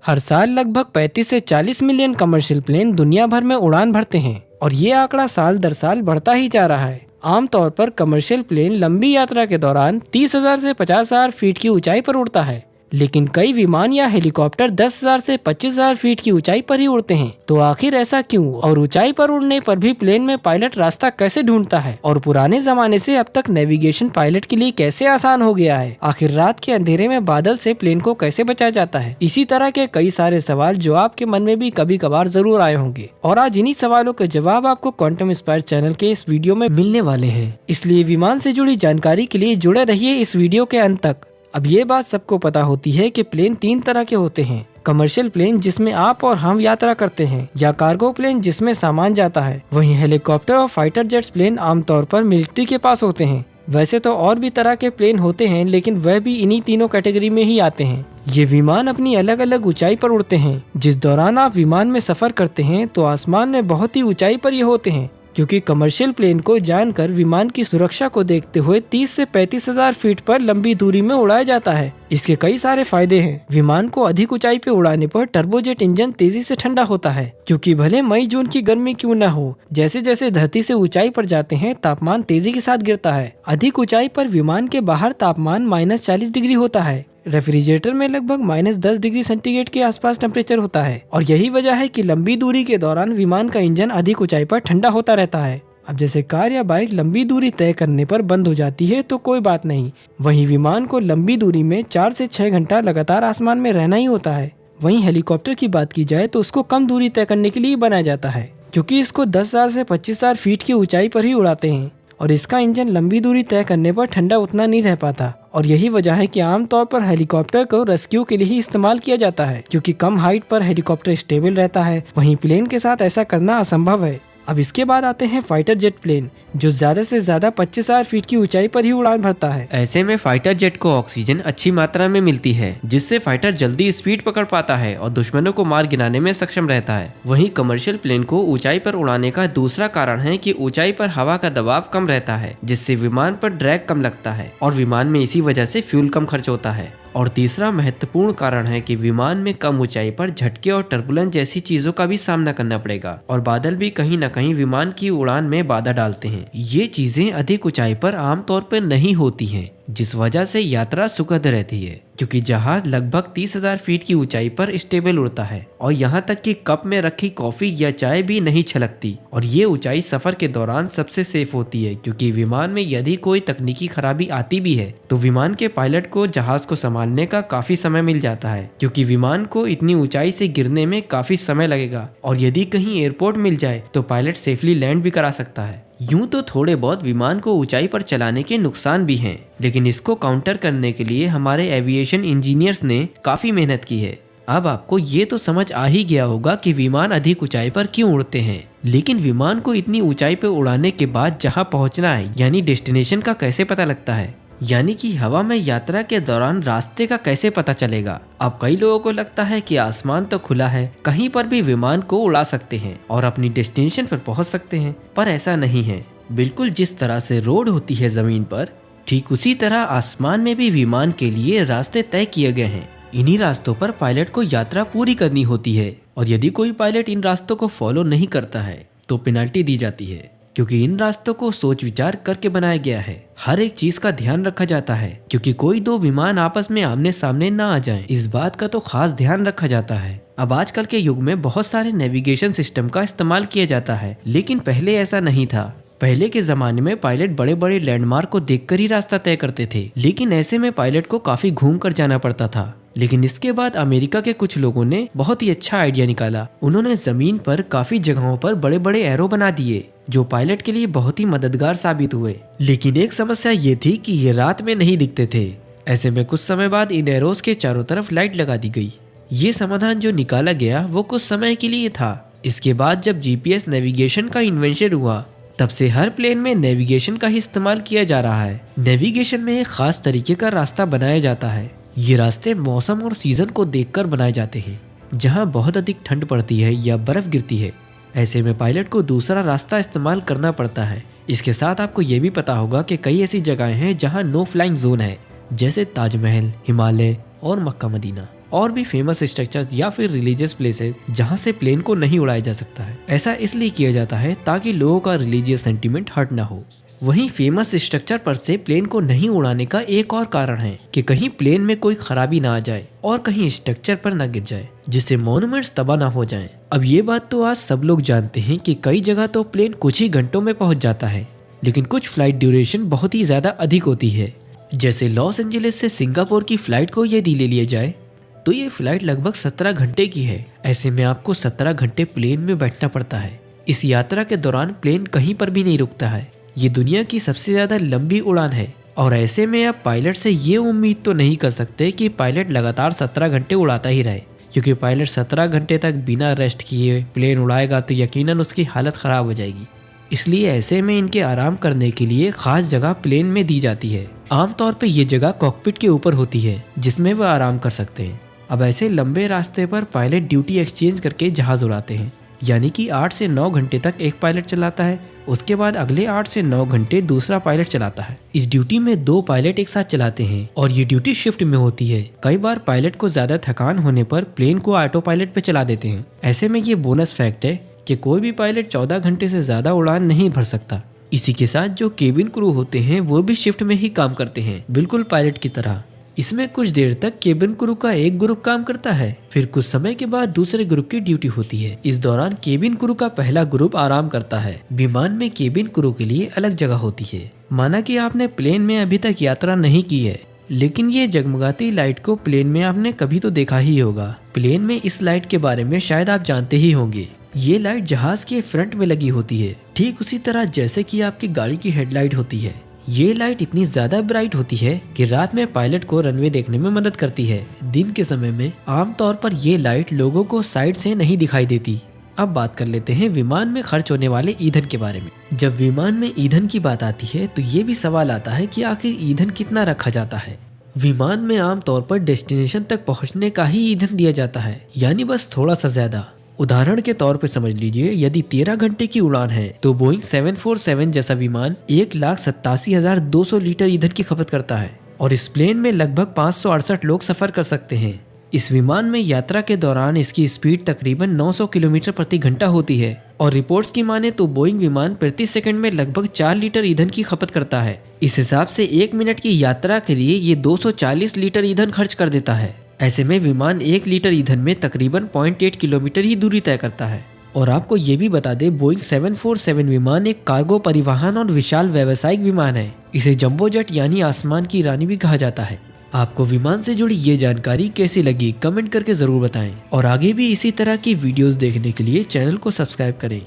हर साल लगभग 35 से 40 मिलियन कमर्शियल प्लेन दुनिया भर में उड़ान भरते हैं और ये आंकड़ा साल दर साल बढ़ता ही जा रहा है। आमतौर पर कमर्शियल प्लेन लंबी यात्रा के दौरान 30,000 से 50,000 फीट की ऊंचाई पर उड़ता है, लेकिन कई विमान या हेलीकॉप्टर 10,000 से 25,000 फीट की ऊंचाई पर ही उड़ते हैं। तो आखिर ऐसा क्यों, और ऊंचाई पर उड़ने पर भी प्लेन में पायलट रास्ता कैसे ढूंढता है, और पुराने जमाने से अब तक नेविगेशन पायलट के लिए कैसे आसान हो गया है? आखिर रात के अंधेरे में बादल से प्लेन को कैसे बचाया जाता है? इसी तरह के कई सारे सवाल जो आपके मन में भी कभी कभार जरूर आए होंगे, और आज इन्हीं सवालों के जवाब आपको क्वांटम इंस्पायर चैनल के इस वीडियो में मिलने वाले हैं। इसलिए विमान से जुड़ी जानकारी के लिए जुड़े रहिए इस वीडियो के अंत तक। अब ये बात सबको पता होती है कि प्लेन 3 तरह के होते हैं। कमर्शियल प्लेन जिसमें आप और हम यात्रा करते हैं, या कार्गो प्लेन जिसमें सामान जाता है। वहीं हेलीकॉप्टर और फाइटर जेट्स प्लेन आमतौर पर मिलिट्री के पास होते हैं। वैसे तो और भी तरह के प्लेन होते हैं, लेकिन वह भी इन्हीं तीनों कैटेगरी में ही आते हैं। ये विमान अपनी अलग अलग ऊंचाई पर उड़ते हैं। जिस दौरान आप विमान में सफर करते हैं तो आसमान में बहुत ही ऊंचाई पर ये होते हैं, क्योंकि कमर्शियल प्लेन को जानकर विमान की सुरक्षा को देखते हुए 30 से 35,000 फीट पर लंबी दूरी में उड़ाया जाता है। इसके कई सारे फायदे हैं। विमान को अधिक ऊंचाई पे उड़ाने पर टर्बोजेट इंजन तेजी से ठंडा होता है, क्योंकि भले मई जून की गर्मी क्यों न हो, जैसे जैसे धरती से ऊंचाई पर जाते हैं तापमान तेजी के साथ गिरता है। अधिक ऊंचाई पर विमान के बाहर तापमान -40 डिग्री होता है। रेफ्रिजरेटर में लगभग -10 डिग्री सेंटीग्रेड के आसपास टेम्परेचर होता है, और यही वजह है कि लंबी दूरी के दौरान विमान का इंजन अधिक ऊंचाई पर ठंडा होता रहता है। अब जैसे कार या बाइक लंबी दूरी तय करने पर बंद हो जाती है तो कोई बात नहीं, वहीं विमान को लंबी दूरी में 4 से 6 घंटा लगातार आसमान में रहना ही होता है। वहीं हेलीकॉप्टर की बात की जाए तो उसको कम दूरी तय करने के लिए बनाया जाता है, क्योंकि इसको 10,000 से 25,000 फीट की ऊंचाई पर ही उड़ाते हैं, और इसका इंजन लंबी दूरी तय करने पर ठंडा उतना नहीं रह पाता। और यही वजह है कि आमतौर पर हेलीकॉप्टर को रेस्क्यू के लिए ही इस्तेमाल किया जाता है, क्योंकि कम हाइट पर हेलीकॉप्टर स्टेबल रहता है। वहीं प्लेन के साथ ऐसा करना असंभव है। अब इसके बाद आते हैं फाइटर जेट प्लेन, जो ज्यादा से ज्यादा 25,000 फीट की ऊंचाई पर ही उड़ान भरता है। ऐसे में फाइटर जेट को ऑक्सीजन अच्छी मात्रा में मिलती है, जिससे फाइटर जल्दी स्पीड पकड़ पाता है और दुश्मनों को मार गिराने में सक्षम रहता है। वहीं कमर्शियल प्लेन को ऊंचाई पर उड़ाने का दूसरा कारण है कि ऊंचाई पर हवा का दबाव कम रहता है, जिससे विमान पर ड्रैग कम लगता है और विमान में इसी वजह से फ्यूल कम खर्च होता है। और तीसरा महत्वपूर्ण कारण है कि विमान में कम ऊंचाई पर झटके और टर्बुलेंस जैसी चीजों का भी सामना करना पड़ेगा, और बादल भी कहीं न कहीं विमान की उड़ान में बाधा डालते हैं। ये चीजें अधिक ऊंचाई पर आमतौर पर नहीं होती हैं, जिस वजह से यात्रा सुखद रहती है, क्योंकि जहाज लगभग 30,000 फीट की ऊंचाई पर स्टेबल उड़ता है, और यहाँ तक कि कप में रखी कॉफी या चाय भी नहीं छलकती। और ये ऊंचाई सफर के दौरान सबसे सेफ होती है, क्योंकि विमान में यदि कोई तकनीकी खराबी आती भी है तो विमान के पायलट को जहाज को संभालने का काफी समय मिल जाता है, क्योंकि विमान को इतनी ऊंचाई से गिरने में काफी समय लगेगा, और यदि कहीं एयरपोर्ट मिल जाए तो पायलट सेफली लैंड भी करा सकता है। यूं तो थोड़े बहुत विमान को ऊंचाई पर चलाने के नुकसान भी हैं, लेकिन इसको काउंटर करने के लिए हमारे एविएशन इंजीनियर्स ने काफी मेहनत की है। अब आपको ये तो समझ आ ही गया होगा कि विमान अधिक ऊंचाई पर क्यों उड़ते हैं, लेकिन विमान को इतनी ऊंचाई पर उड़ाने के बाद जहां पहुंचना है यानी डेस्टिनेशन का कैसे पता लगता है, यानी कि हवा में यात्रा के दौरान रास्ते का कैसे पता चलेगा। अब कई लोगों को लगता है कि आसमान तो खुला है, कहीं पर भी विमान को उड़ा सकते हैं और अपनी डेस्टिनेशन पर पहुंच सकते हैं, पर ऐसा नहीं है। बिल्कुल जिस तरह से रोड होती है जमीन पर, ठीक उसी तरह आसमान में भी विमान के लिए रास्ते तय किए गए हैं। इन्हीं रास्तों पर पायलट को यात्रा पूरी करनी होती है, और यदि कोई पायलट इन रास्तों को फॉलो नहीं करता है तो पेनल्टी दी जाती है, क्योंकि इन रास्तों को सोच विचार करके बनाया गया है। हर एक चीज का ध्यान रखा जाता है, क्योंकि कोई दो विमान आपस में आमने सामने ना आ जाएं। इस बात का तो खास ध्यान रखा जाता है। अब आजकल के युग में बहुत सारे नेविगेशन सिस्टम का इस्तेमाल किया जाता है, लेकिन पहले ऐसा नहीं था। पहले के जमाने में पायलट बड़े बड़े लैंडमार्क को देखकर ही रास्ता तय करते थे, लेकिन ऐसे में पायलट को काफी घूम कर जाना पड़ता था। लेकिन इसके बाद अमेरिका के कुछ लोगों ने बहुत ही अच्छा आइडिया निकाला। उन्होंने जमीन पर काफी जगहों पर बड़े बड़े एरो बना दिए, जो पायलट के लिए बहुत ही मददगार साबित हुए। लेकिन एक समस्या ये थी कि ये रात में नहीं दिखते थे। ऐसे में कुछ समय बाद इन एरोस के चारों तरफ लाइट लगा दी गई। ये समाधान जो निकाला गया वो कुछ समय के लिए था। इसके बाद जब जीपीएस नेविगेशन का इन्वेंशन हुआ, तब से हर प्लेन में नेविगेशन का ही इस्तेमाल किया जा रहा है। नेविगेशन में एक खास तरीके का रास्ता बनाया जाता है। ये रास्ते मौसम और सीजन को देखकर बनाए जाते हैं। जहाँ बहुत अधिक ठंड पड़ती है या बर्फ गिरती है, ऐसे में पायलट को दूसरा रास्ता इस्तेमाल करना पड़ता है। इसके साथ आपको ये भी पता होगा कि कई ऐसी जगहें हैं जहाँ नो फ्लाइंग जोन है, जैसे ताजमहल, हिमालय और मक्का मदीना। और भी फेमस स्ट्रक्चर्स या फिर रिलीजियस प्लेसेस जहाँ से प्लेन को नहीं उड़ाया जा सकता है। ऐसा इसलिए किया जाता है ताकि लोगों का रिलीजियस सेंटीमेंट हर्ट ना हो। वहीं फेमस स्ट्रक्चर पर से प्लेन को नहीं उड़ाने का एक और कारण है कि कहीं प्लेन में कोई खराबी ना आ जाए और कहीं स्ट्रक्चर पर ना गिर जाए, जिससे मॉन्यूमेंट्स तबाह ना हो जाएं। अब ये बात तो आज सब लोग जानते हैं कि कई जगह तो प्लेन कुछ ही घंटों में पहुंच जाता है, लेकिन कुछ फ्लाइट ड्यूरेशन बहुत ही ज्यादा अधिक होती है। जैसे लॉस एंजलिस से सिंगापुर की फ्लाइट को यदि ले लिया जाए तो ये फ्लाइट लगभग 17 घंटे की है। ऐसे में आपको 17 घंटे प्लेन में बैठना पड़ता है। इस यात्रा के दौरान प्लेन कहीं पर भी नहीं रुकता है। ये दुनिया की सबसे ज्यादा लंबी उड़ान है और ऐसे में आप पायलट से ये उम्मीद तो नहीं कर सकते कि पायलट लगातार 17 घंटे उड़ाता ही रहे, क्योंकि पायलट 17 घंटे तक बिना रेस्ट किए प्लेन उड़ाएगा तो यकीनन उसकी हालत खराब हो जाएगी। इसलिए ऐसे में इनके आराम करने के लिए खास जगह प्लेन में दी जाती है। आमतौर पे ये जगह कॉकपिट के ऊपर होती है जिसमें वह आराम कर सकते हैं। अब ऐसे लंबे रास्ते पर पायलट ड्यूटी एक्सचेंज करके जहाज उड़ाते हैं, यानी कि 8 से 9 घंटे तक एक पायलट चलाता है, उसके बाद अगले 8 से 9 घंटे दूसरा पायलट चलाता है। इस ड्यूटी में 2 पायलट एक साथ चलाते हैं और ये ड्यूटी शिफ्ट में होती है। कई बार पायलट को ज्यादा थकान होने पर प्लेन को ऑटो पायलट पे चला देते हैं। ऐसे में ये बोनस फैक्ट है कि कोई भी पायलट 14 घंटे से ज्यादा उड़ान नहीं भर सकता। इसी के साथ जो केबिन क्रू होते हैं वो भी शिफ्ट में ही काम करते हैं, बिल्कुल पायलट की तरह। इसमें कुछ देर तक केबिन क्रू का एक ग्रुप काम करता है, फिर कुछ समय के बाद दूसरे ग्रुप की ड्यूटी होती है। इस दौरान केबिन क्रू का पहला ग्रुप आराम करता है। विमान में केबिन क्रू के लिए अलग जगह होती है। माना कि आपने प्लेन में अभी तक यात्रा नहीं की है, लेकिन ये जगमगाती लाइट को प्लेन में आपने कभी तो देखा ही होगा। प्लेन में इस लाइट के बारे में शायद आप जानते ही होंगे। ये लाइट जहाज के फ्रंट में लगी होती है, ठीक उसी तरह जैसे कि आपकी गाड़ी की हेडलाइट होती है। ये लाइट इतनी ज्यादा ब्राइट होती है कि रात में पायलट को रनवे देखने में मदद करती है। दिन के समय में आमतौर पर ये लाइट लोगों को साइड से नहीं दिखाई देती। अब बात कर लेते हैं विमान में खर्च होने वाले ईंधन के बारे में। जब विमान में ईंधन की बात आती है तो ये भी सवाल आता है कि आखिर ईंधन कितना रखा जाता है। विमान में आमतौर पर डेस्टिनेशन तक पहुंचने का ही ईंधन दिया जाता है, यानी बस थोड़ा सा ज्यादा। उदाहरण के तौर पे समझ लीजिए, यदि 13 घंटे की उड़ान है तो बोइंग 747 जैसा विमान 1,87,200 लीटर ईंधन की खपत करता है और इस प्लेन में लगभग 568 लोग सफर कर सकते हैं। इस विमान में यात्रा के दौरान इसकी स्पीड तकरीबन 900 किलोमीटर प्रति घंटा होती है और रिपोर्ट्स की माने तो बोइंग विमान प्रति सेकंड में लगभग 4 लीटर ईंधन की खपत करता है। इस हिसाब से 1 मिनट की यात्रा के लिए ये 240 लीटर ईंधन खर्च कर देता है। ऐसे में विमान 1 लीटर ईंधन में तकरीबन 0.8 किलोमीटर ही दूरी तय करता है। और आपको ये भी बता दें, बोइंग 747 विमान एक कार्गो परिवहन और विशाल व्यावसायिक विमान है। इसे जंबो जेट यानी आसमान की रानी भी कहा जाता है। आपको विमान से जुड़ी ये जानकारी कैसी लगी कमेंट करके जरूर बताएं और आगे भी इसी तरह की वीडियोस देखने के लिए चैनल को सब्सक्राइब करें।